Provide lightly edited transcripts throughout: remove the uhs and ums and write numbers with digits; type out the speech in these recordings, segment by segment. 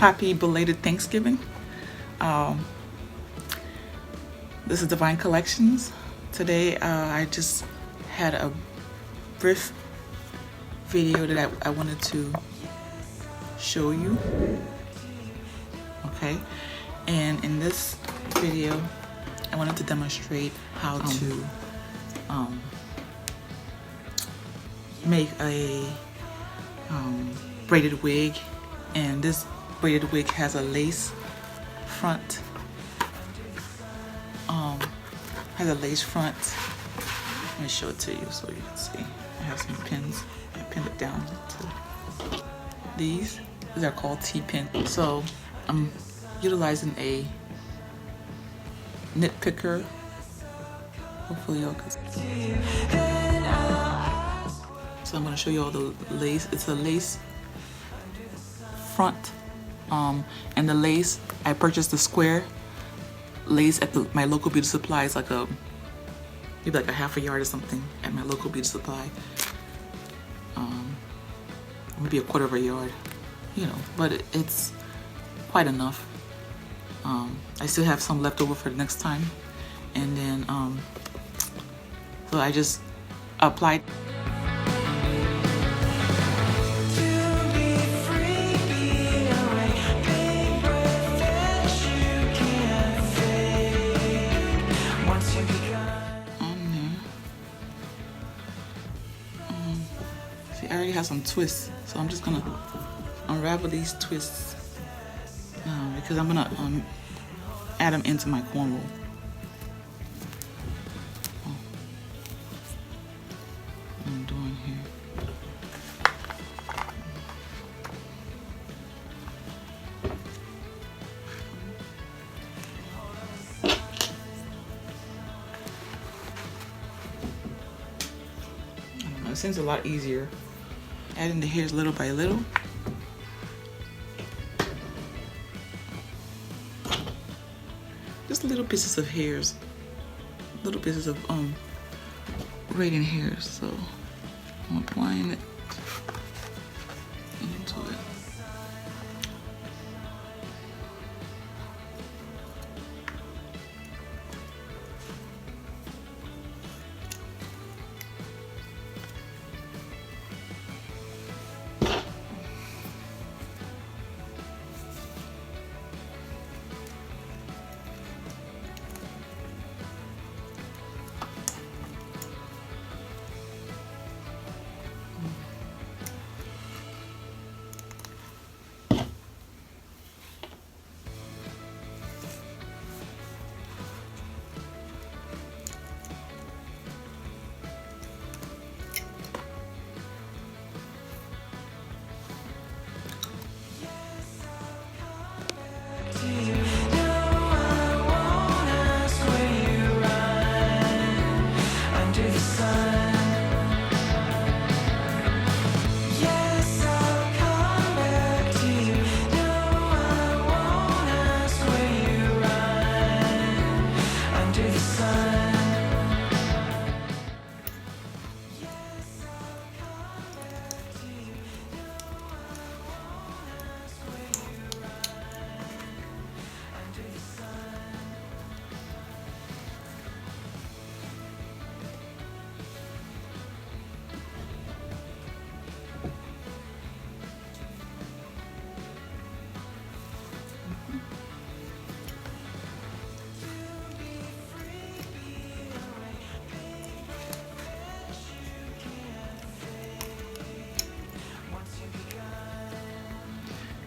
Happy belated Thanksgiving. This is Divine Collections. Today I just had a brief video that I wanted to show you. Okay, and in this video I wanted to demonstrate how to make a braided wig, and this braided wig has a lace front. Has a lace front. Let me show it to you so you can see. I have some pins. I pinned it down to these. These are called T-pins. So I'm utilizing a knit picker. Hopefully y'all can see. So I'm going to show you all the lace. It's a lace front, and the lace, I purchased the square lace at my local beauty supply. It's like maybe like a half a yard or something at my local beauty supply. Maybe a quarter of a yard, you know, but it's quite enough. I still have some left over for the next time, and then so I just applied. I already have some twists, so I'm just gonna unravel these twists because I'm gonna add them into my cornrow. What I'm doing here. I don't know, it seems a lot easier adding the hairs little by little. Just little pieces of hairs, little pieces of braiding hairs. So I'm applying it into it.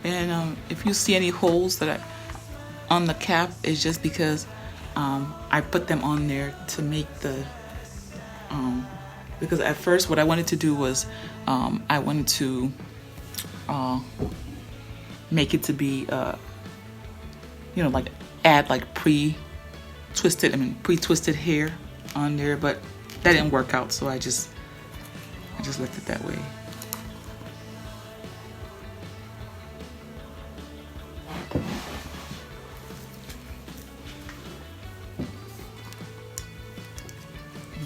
And if you see any holes that on the cap, it's just because I put them on there to make the because at first what I wanted to do was I wanted to make it to be you know, like add like pre-twisted hair on there, but that didn't work out, so I just left it that way.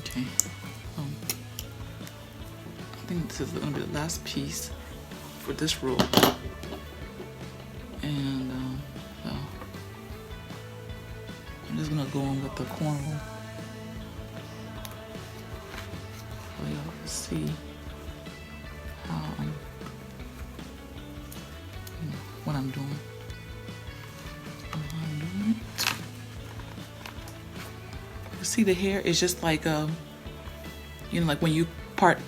Okay, I think this is going to be the last piece for this row, and me with the cornrow. So y'all can see how what I'm doing. You see the hair is just like you know, like when you part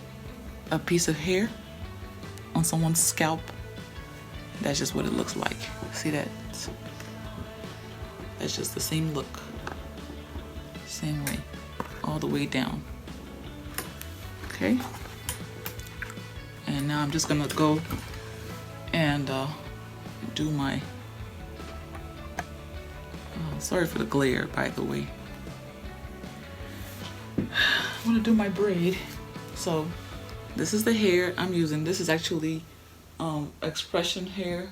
a piece of hair on someone's scalp. That's just what it looks like. See that? That's just the same look. Same way. All the way down. Okay? And now I'm just gonna go and do my... sorry for the glare, by the way. I'm gonna do my braid. So this is the hair I'm using. This is actually expression hair.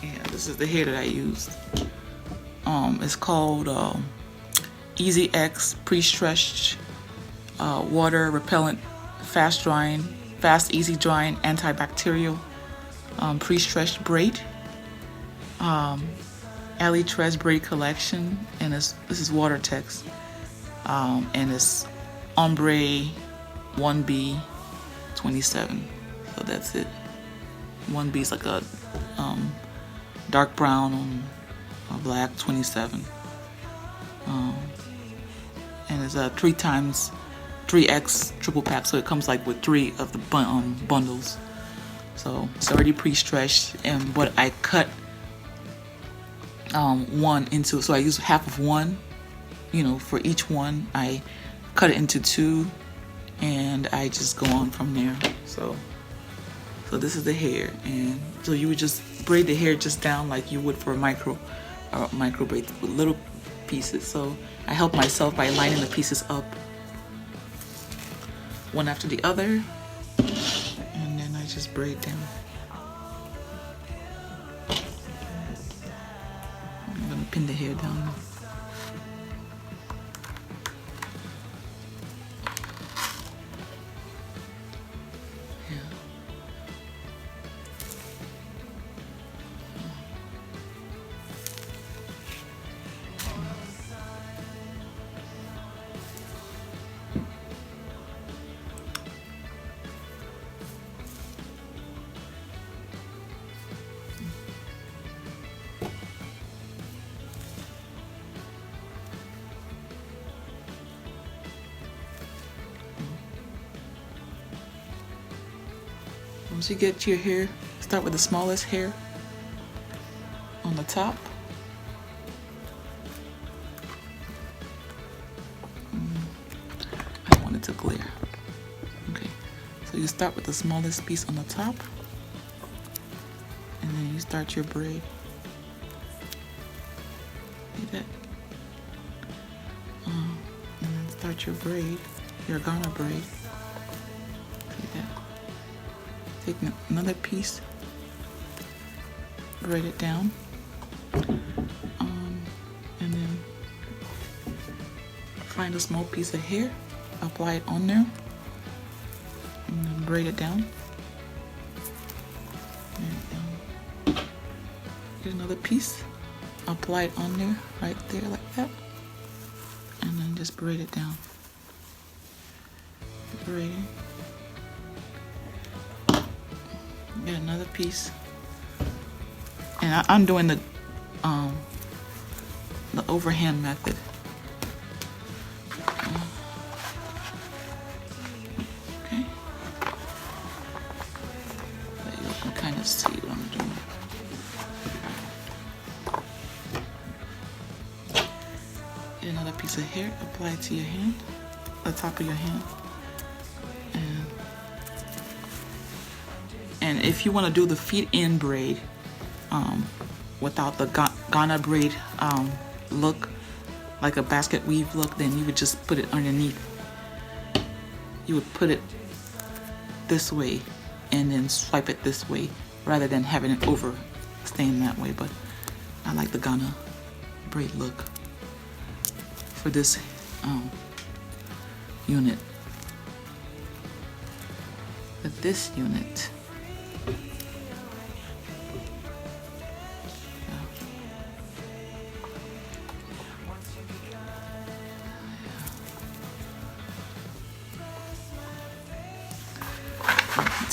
Yeah, this is the hair that I used. It's called Easy X pre-stretched water repellent, fast easy drying antibacterial pre-stretched braid. Ali Trez braid collection, and this is water text, and it's ombre 1B 27. So that's it. 1B is like a dark brown on a black 27. And it's a 3x triple pack, so it comes like with 3 of the bundles. So it's already pre-stretched, but I cut one into, so I use half of one, you know, for each one. I cut it into 2, and I just go on from there. So this is the hair, and so you would just braid the hair just down like you would for a micro braid with little pieces. So I help myself by lining the pieces up one after the other, and then I just braid down. I'm gonna pin the hair down. Once you get your hair, start with the smallest hair on the top. I want it to glare. Okay, so you start with the smallest piece on the top, and then you start your braid. See that? And then start your braid, your Ghana braid. See that? Take another piece, braid it down, and then find a small piece of hair, apply it on there, and then braid it down. Get another piece, apply it on there, right there like that, and then just braid it down. Braid it. Get another piece, and I'm doing the overhand method. Okay, so you can kind of see what I'm doing. Get another piece of hair, apply it to your hand, the top of your hand. And if you want to do the feet-in braid without the Ghana braid look, like a basket weave look, then you would just put it underneath. You would put it this way and then swipe it this way rather than having it over staying that way. But I like the Ghana braid look for this unit. But this unit,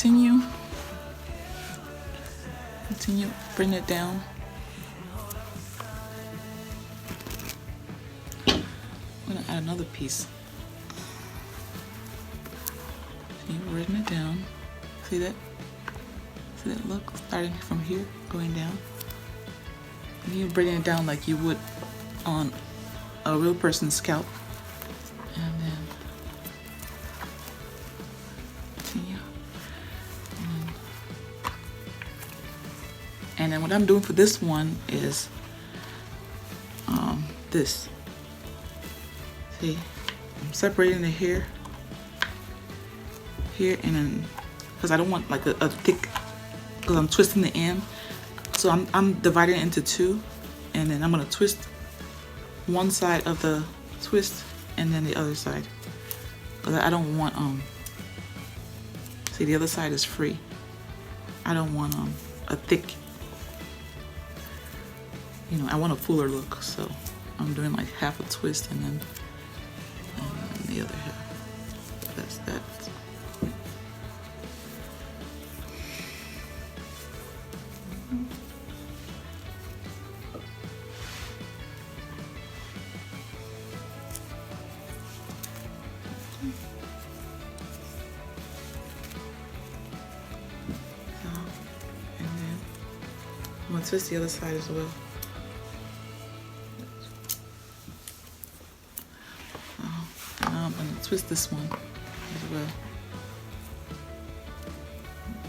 continue bring it down. I'm gonna add another piece. See, bring it down. See that? See that look? Starting from here, going down. And you're bringing it down like you would on a real person's scalp. And then continue. And then what I'm doing for this one is this. See, I'm separating the hair here, and then because I don't want like a thick, because I'm twisting the end, so I'm dividing it into two, and then I'm gonna twist one side of the twist and then the other side, because I don't want see, the other side is free. I don't want a thick, you know, I want a fuller look, so I'm doing like half a twist and then the other half. That's that. And then I'm gonna twist the other side as well. I'm gonna twist this one as well.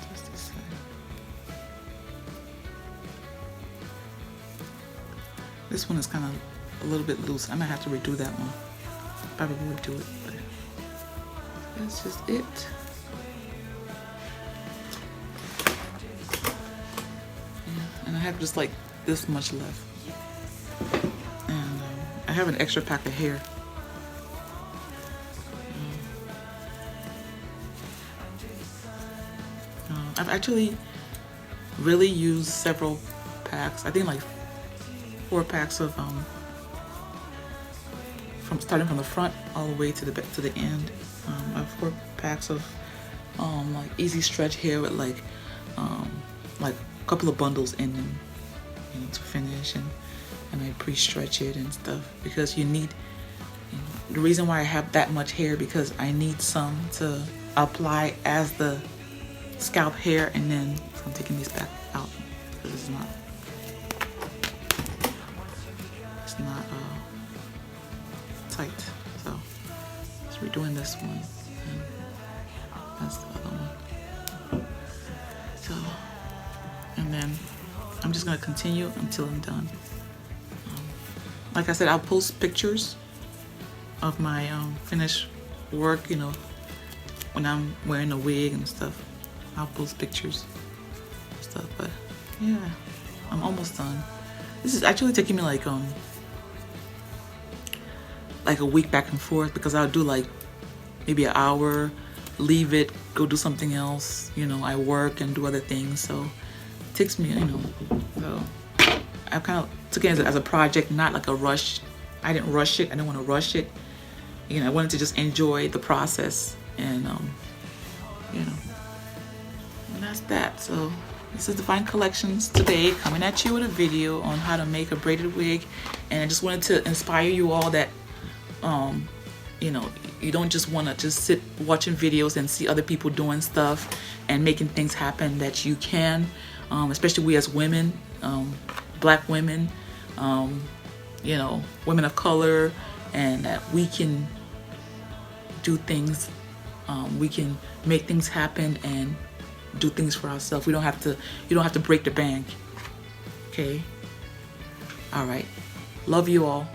Twist this side. This one is kind of a little bit loose. I might have to redo that one. Probably redo it, but that's just it. Yeah, and I have just like this much left. And I have an extra pack of hair. I've actually really used several packs. I think like 4 packs of from starting from the front all the way to the end. I have 4 packs of like easy stretch hair with like a couple of bundles in them, you know, to finish, and I pre-stretch it and stuff, because you need, you know, the reason why I have that much hair, because I need some to apply as the scalp hair, and then I'm taking these back out because it's not tight. So we're doing this one, and that's the other one. So, and then I'm just gonna continue until I'm done. Like I said, I'll post pictures of my finished work, you know, when I'm wearing a wig and stuff. I'll post pictures and stuff, but yeah, I'm almost done. This is actually taking me like a week back and forth, because I'll do like maybe an hour, leave it, go do something else, you know, I work and do other things, so it takes me, you know, so I kind of took it as a project, not like a rush. I didn't rush it. I didn't want to rush it. You know, I wanted to just enjoy the process, and you know, and that's that. So this is Divine Collections today, coming at you with a video on how to make a braided wig. And I just wanted to inspire you all that you know, you don't just want to just sit watching videos and see other people doing stuff and making things happen, that you can, especially we as women, black women, you know, women of color, and that we can do things, we can make things happen and do things for ourselves. We don't have to, you don't have to break the bank. Okay? All right. Love you all.